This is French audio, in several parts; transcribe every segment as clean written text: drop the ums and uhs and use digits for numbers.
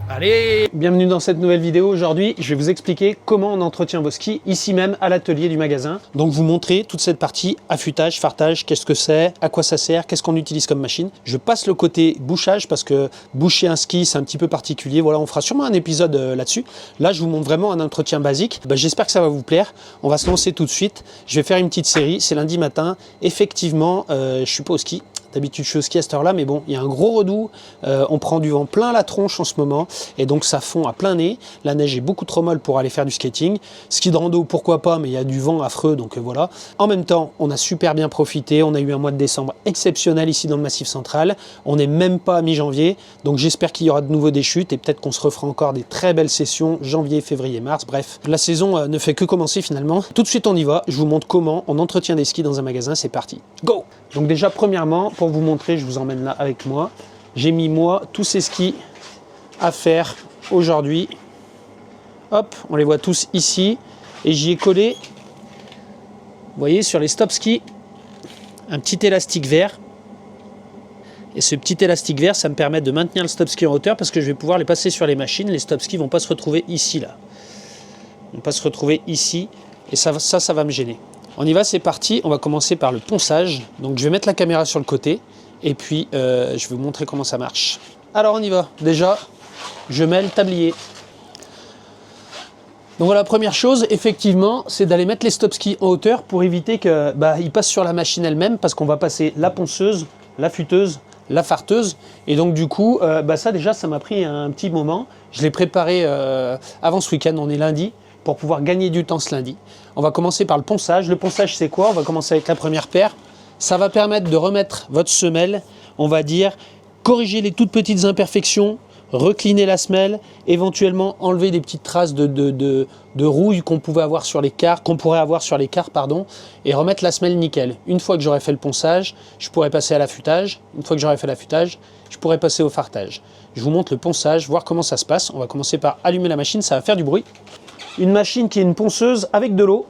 Allez, bienvenue dans cette nouvelle vidéo. Aujourd'hui, je vais vous expliquer comment on entretient vos skis ici même à l'atelier du magasin. Donc vous montrer toute cette partie affûtage, fartage, qu'est-ce que c'est, à quoi ça sert, qu'est-ce qu'on utilise comme machine. Je passe le côté bouchage parce que boucher un ski, c'est un petit peu particulier. Voilà, on fera sûrement un épisode là-dessus. Là, je vous montre vraiment un entretien basique. J'espère que ça va vous plaire. On va se lancer tout de suite. Je vais faire une petite série. C'est lundi matin. Effectivement, je suis pas au ski. D'habitude, je suis au ski à cette heure-là, mais bon, il y a un gros redout. On prend du vent plein la tronche en ce moment, et donc ça fond à plein nez. La neige est beaucoup trop molle pour aller faire du skating. Ski de rando, pourquoi pas, mais il y a du vent affreux, donc voilà. En même temps, on a super bien profité. On a eu un mois de décembre exceptionnel ici dans le Massif Central. On n'est même pas à mi-janvier, donc j'espère qu'il y aura de nouveau des chutes, et peut-être qu'on se refera encore des très belles sessions janvier, février, mars. Bref, la saison ne fait que commencer finalement. Tout de suite, on y va. Je vous montre comment on entretient des skis dans un magasin. C'est parti. Go! Donc déjà, premièrement, pour vous montrer, je vous emmène là avec moi. J'ai mis, moi, tous ces skis à faire aujourd'hui. Hop, on les voit tous ici. Et j'y ai collé, vous voyez, sur les stop skis, un petit élastique vert. Et ce petit élastique vert, ça me permet de maintenir le stop ski en hauteur parce que je vais pouvoir les passer sur les machines. Les stop skis ne vont pas se retrouver ici, là. Ils ne vont pas se retrouver ici. Et ça va me gêner. On y va, c'est parti. On va commencer par le ponçage. Donc je vais mettre la caméra sur le côté et puis je vais vous montrer comment ça marche. Alors on y va. Déjà, je mets le tablier. Donc voilà, première chose, effectivement, c'est d'aller mettre les stop skis en hauteur pour éviter qu'ils passent sur la machine elle-même, parce qu'on va passer la ponceuse, la futeuse, la farteuse. Et donc du coup, ça déjà, ça m'a pris un petit moment. Je l'ai préparé avant ce week-end, on est lundi, pour pouvoir gagner du temps ce lundi. On va commencer par le ponçage. Le ponçage, c'est quoi? On va commencer avec la première paire. Ça va permettre de remettre votre semelle, on va dire, corriger les toutes petites imperfections, recliner la semelle, éventuellement enlever des petites traces de rouille qu'on pourrait avoir sur les quarts, et remettre la semelle nickel. Une fois que j'aurai fait le ponçage, je pourrai passer à l'affûtage. Une fois que j'aurai fait l'affûtage, je pourrai passer au fartage. Je vous montre le ponçage, voir comment ça se passe. On va commencer par allumer la machine, ça va faire du bruit. Une machine qui est une ponceuse avec de l'eau.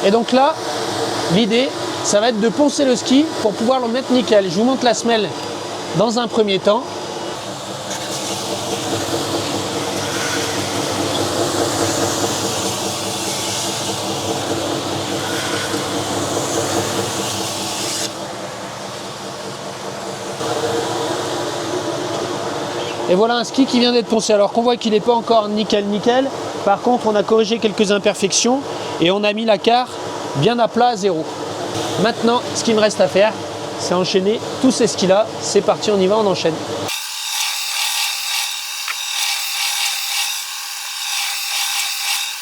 Et donc là, l'idée, ça va être de poncer le ski pour pouvoir le mettre nickel. Je vous montre la semelle dans un premier temps. Et voilà un ski qui vient d'être poncé. Alors qu'on voit qu'il n'est pas encore nickel. Par contre, on a corrigé quelques imperfections et on a mis la carre bien à plat à zéro. Maintenant, ce qu'il me reste à faire, c'est enchaîner tous ces skis-là. C'est parti, on y va, on enchaîne.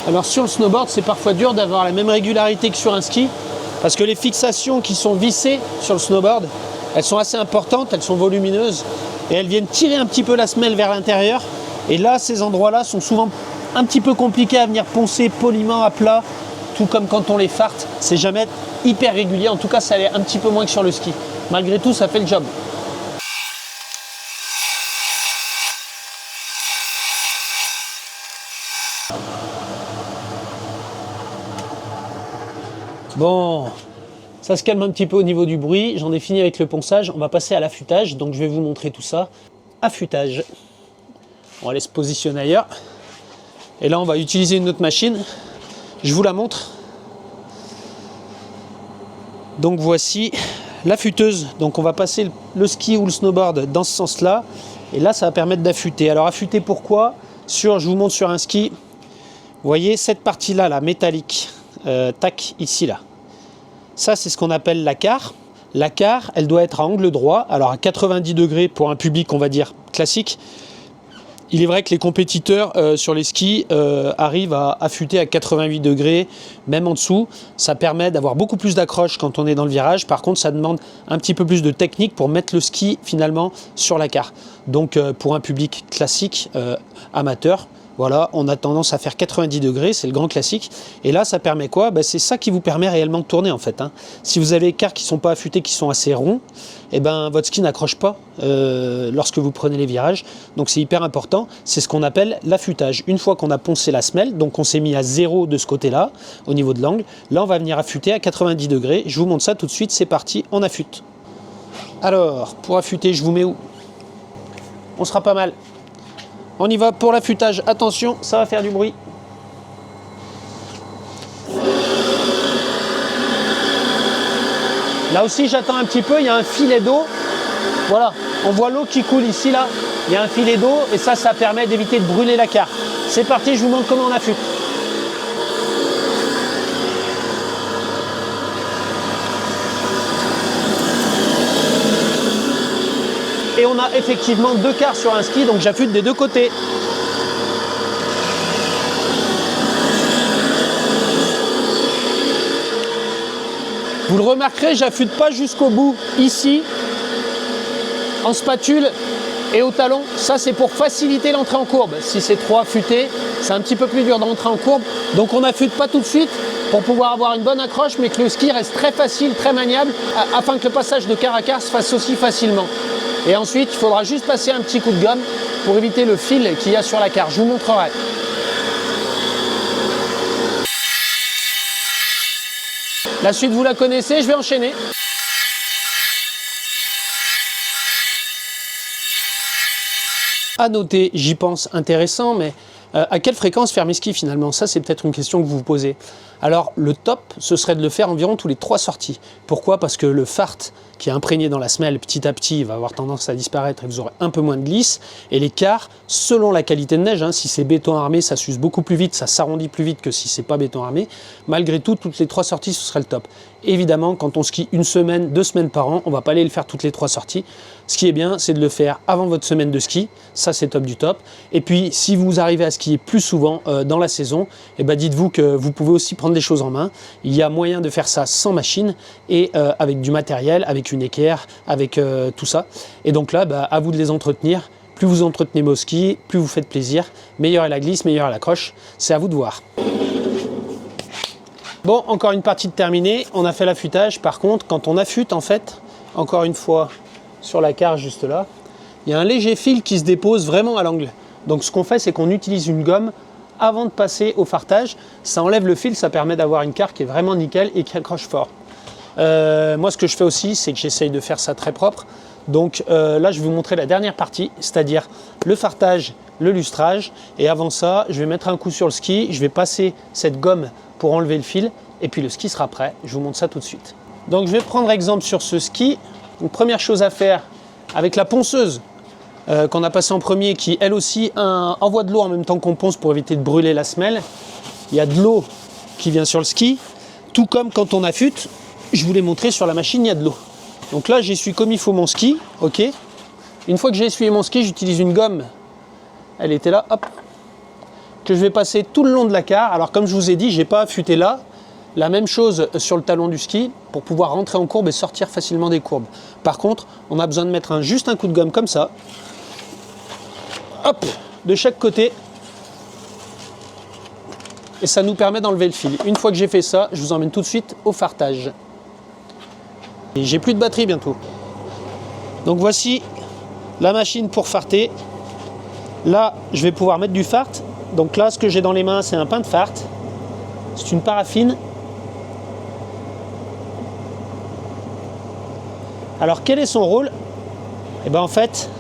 Alors sur le snowboard, c'est parfois dur d'avoir la même régularité que sur un ski, parce que les fixations qui sont vissées sur le snowboard, elles sont assez importantes, elles sont volumineuses, et elles viennent tirer un petit peu la semelle vers l'intérieur. Et là, ces endroits-là sont souvent un petit peu compliqués à venir poncer poliment à plat, tout comme quand on les farte. C'est jamais hyper régulier, en tout cas ça l'est un petit peu moins que sur le ski. Malgré tout, ça fait le job. Bon, ça se calme un petit peu au niveau du bruit. J'en ai fini avec le ponçage. On va passer à l'affûtage. Donc je vais vous montrer tout ça. Affûtage. On va aller se positionner ailleurs. Et là, on va utiliser une autre machine. Je vous la montre. Donc voici la futeuse. Donc on va passer le ski ou le snowboard dans ce sens-là. Et là, ça va permettre d'affûter. Alors affûter pourquoi? Je vous montre sur un ski. Vous voyez cette partie-là, la métallique. Tac, ici, là. Ça, c'est ce qu'on appelle la carre. La carre, elle doit être à angle droit. Alors à 90 degrés pour un public, on va dire, classique. Il est vrai que les compétiteurs sur les skis arrivent à affûter à 88 degrés, même en dessous. Ça permet d'avoir beaucoup plus d'accroche quand on est dans le virage. Par contre, ça demande un petit peu plus de technique pour mettre le ski finalement sur la carre. Donc pour un public classique, amateur, voilà, on a tendance à faire 90 degrés, c'est le grand classique. Et là, ça permet quoi? C'est ça qui vous permet réellement de tourner en fait. Si vous avez les carres qui ne sont pas affûtés, qui sont assez ronds, votre ski n'accroche pas lorsque vous prenez les virages. Donc c'est hyper important. C'est ce qu'on appelle l'affûtage. Une fois qu'on a poncé la semelle, donc on s'est mis à 0 de ce côté-là, au niveau de l'angle, là on va venir affûter à 90 degrés. Je vous montre ça tout de suite, c'est parti, on affûte. Alors, pour affûter, je vous mets où? On sera pas mal. On y va pour l'affûtage. Attention, ça va faire du bruit. Là aussi, j'attends un petit peu. Il y a un filet d'eau. Voilà, on voit l'eau qui coule ici, là. Il y a un filet d'eau et ça permet d'éviter de brûler la carre. C'est parti, je vous montre comment on affûte. Et on a effectivement 2 quarts sur un ski, donc j'affûte des 2 côtés. Vous le remarquerez, j'affûte pas jusqu'au bout ici, en spatule et au talon. Ça, c'est pour faciliter l'entrée en courbe. Si c'est trop affûté, c'est un petit peu plus dur d'entrer en courbe. Donc on n'affûte pas tout de suite pour pouvoir avoir une bonne accroche, mais que le ski reste très facile, très maniable, afin que le passage de quart à quart se fasse aussi facilement. Et ensuite, il faudra juste passer un petit coup de gomme pour éviter le fil qu'il y a sur la carre. Je vous montrerai. La suite, vous la connaissez, je vais enchaîner. À noter, j'y pense, intéressant, mais à quelle fréquence faire mes skis finalement? Ça, c'est peut-être une question que vous vous posez. Alors, le top, ce serait de le faire environ tous les 3 sorties. Pourquoi? Parce que le fart qui est imprégné dans la semelle, petit à petit, il va avoir tendance à disparaître et vous aurez un peu moins de glisse. Et l'écart, selon la qualité de neige, hein, si c'est béton armé, ça s'use beaucoup plus vite, ça s'arrondit plus vite que si c'est pas béton armé. Malgré tout, toutes les 3 sorties, ce serait le top. Évidemment, quand on skie 1 semaine, 2 semaines par an, on va pas aller le faire toutes les 3 sorties. Ce qui est bien, c'est de le faire avant votre semaine de ski. Ça, c'est top du top. Et puis, si vous arrivez à skier plus souvent dans la saison, eh ben, dites-vous que vous pouvez aussi prendre des choses en main. Il y a moyen de faire ça sans machine et avec du matériel, avec une équerre, avec tout ça. Et donc là, bah, à vous de les entretenir. Plus vous entretenez vos skis, plus vous faites plaisir. Meilleure est la glisse, meilleure est l'accroche. C'est à vous de voir. Bon, encore une partie de terminée. On a fait l'affûtage. Par contre, quand on affûte, en fait, encore une fois, sur la carre juste là, il y a un léger fil qui se dépose vraiment à l'angle. Donc ce qu'on fait, c'est qu'on utilise une gomme avant de passer au fartage. Ça enlève le fil, ça permet d'avoir une carre qui est vraiment nickel et qui accroche fort. Moi, ce que je fais aussi, c'est que j'essaye de faire ça très propre. Donc là, je vais vous montrer la dernière partie, c'est-à-dire le fartage, le lustrage. Et avant ça, je vais mettre un coup sur le ski, je vais passer cette gomme pour enlever le fil, et puis le ski sera prêt. Je vous montre ça tout de suite. Donc je vais prendre exemple sur ce ski. Donc, première chose à faire, avec la ponceuse qu'on a passée en premier, qui elle aussi envoie de l'eau en même temps qu'on ponce pour éviter de brûler la semelle. Il y a de l'eau qui vient sur le ski, tout comme quand on affûte, je vous l'ai montré sur la machine, il y a de l'eau. Donc là, j'essuie comme il faut mon ski, ok. Une fois que j'ai essuyé mon ski, j'utilise une gomme, elle était là, hop, que je vais passer tout le long de la carre. Alors comme je vous ai dit, je n'ai pas affûté là. La même chose sur le talon du ski pour pouvoir rentrer en courbe et sortir facilement des courbes. Par contre, on a besoin de mettre juste un coup de gomme comme ça. Hop, de chaque côté. Et ça nous permet d'enlever le fil. Une fois que j'ai fait ça, je vous emmène tout de suite au fartage. Et j'ai plus de batterie bientôt. Donc voici la machine pour farter. Là, je vais pouvoir mettre du fart. Donc là, ce que j'ai dans les mains, c'est un pain de fart. C'est une paraffine. Alors quel est son rôle? Eh bien en fait,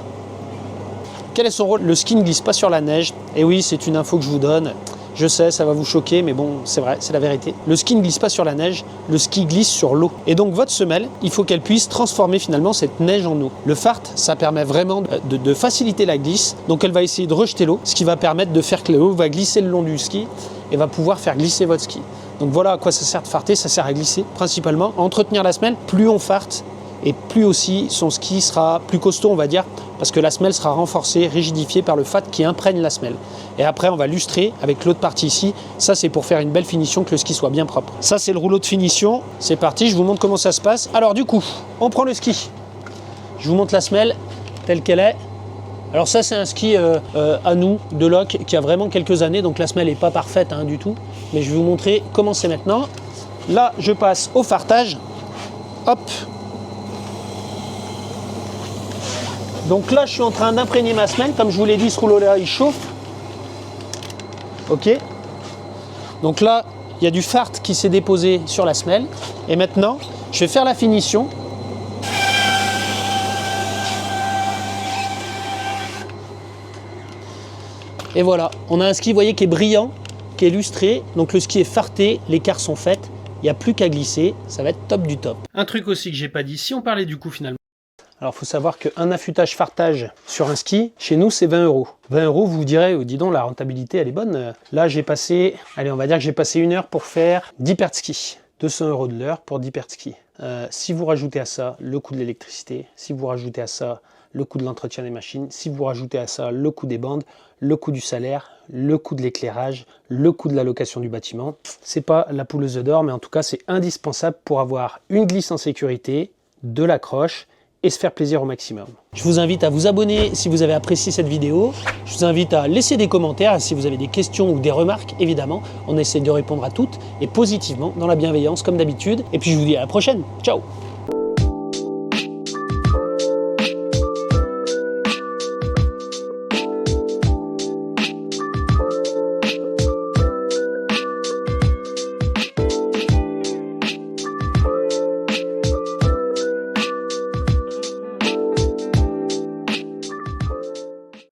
quel est son rôle? Le ski ne glisse pas sur la neige. Et oui, c'est une info que je vous donne. Je sais, ça va vous choquer, mais bon, c'est vrai, c'est la vérité. Le ski ne glisse pas sur la neige, le ski glisse sur l'eau. Et donc votre semelle, il faut qu'elle puisse transformer finalement cette neige en eau. Le fart, ça permet vraiment de faciliter la glisse. Donc elle va essayer de rejeter l'eau, ce qui va permettre de faire que l'eau va glisser le long du ski et va pouvoir faire glisser votre ski. Donc voilà à quoi ça sert de farter, ça sert à glisser principalement, à entretenir la semelle. Plus on farte, et plus aussi son ski sera plus costaud, on va dire, parce que la semelle sera renforcée, rigidifiée par le fat qui imprègne la semelle. Et après, on va lustrer avec l'autre partie ici. Ça, c'est pour faire une belle finition, que le ski soit bien propre. Ça, c'est le rouleau de finition. C'est parti, je vous montre comment ça se passe. Alors du coup, on prend le ski. Je vous montre la semelle telle qu'elle est. Alors ça, c'est un ski à nous, de Loc, qui a vraiment quelques années, donc la semelle n'est pas parfaite hein, du tout. Mais je vais vous montrer comment c'est maintenant. Là, je passe au fartage. Hop. Donc là, je suis en train d'imprégner ma semelle. Comme je vous l'ai dit, ce rouleau-là, il chauffe. Ok. Donc là, il y a du fart qui s'est déposé sur la semelle. Et maintenant, je vais faire la finition. Et voilà, on a un ski, vous voyez, qui est brillant, qui est lustré. Donc le ski est farté, les carres sont faites. Il n'y a plus qu'à glisser, ça va être top du top. Un truc aussi que j'ai pas dit, si on parlait du coût finalement. Alors il faut savoir qu'un affûtage fartage sur un ski, chez nous c'est 20 €. 20 €, vous vous direz, oh, dis donc la rentabilité elle est bonne. Là j'ai passé, allez on va dire que j'ai passé 1 heure pour faire 10 paires de ski. 200 € de l'heure pour 10 paires de ski. Si vous rajoutez à ça le coût de l'électricité, si vous rajoutez à ça le coût de l'entretien des machines, si vous rajoutez à ça le coût des bandes, le coût du salaire, le coût de l'éclairage, le coût de la location du bâtiment, c'est pas la poule aux œufs d'or, mais en tout cas c'est indispensable pour avoir une glisse en sécurité, de l'accroche et se faire plaisir au maximum. Je vous invite à vous abonner si vous avez apprécié cette vidéo. Je vous invite à laisser des commentaires si vous avez des questions ou des remarques, évidemment. On essaie de répondre à toutes et positivement, dans la bienveillance comme d'habitude. Et puis je vous dis à la prochaine. Ciao!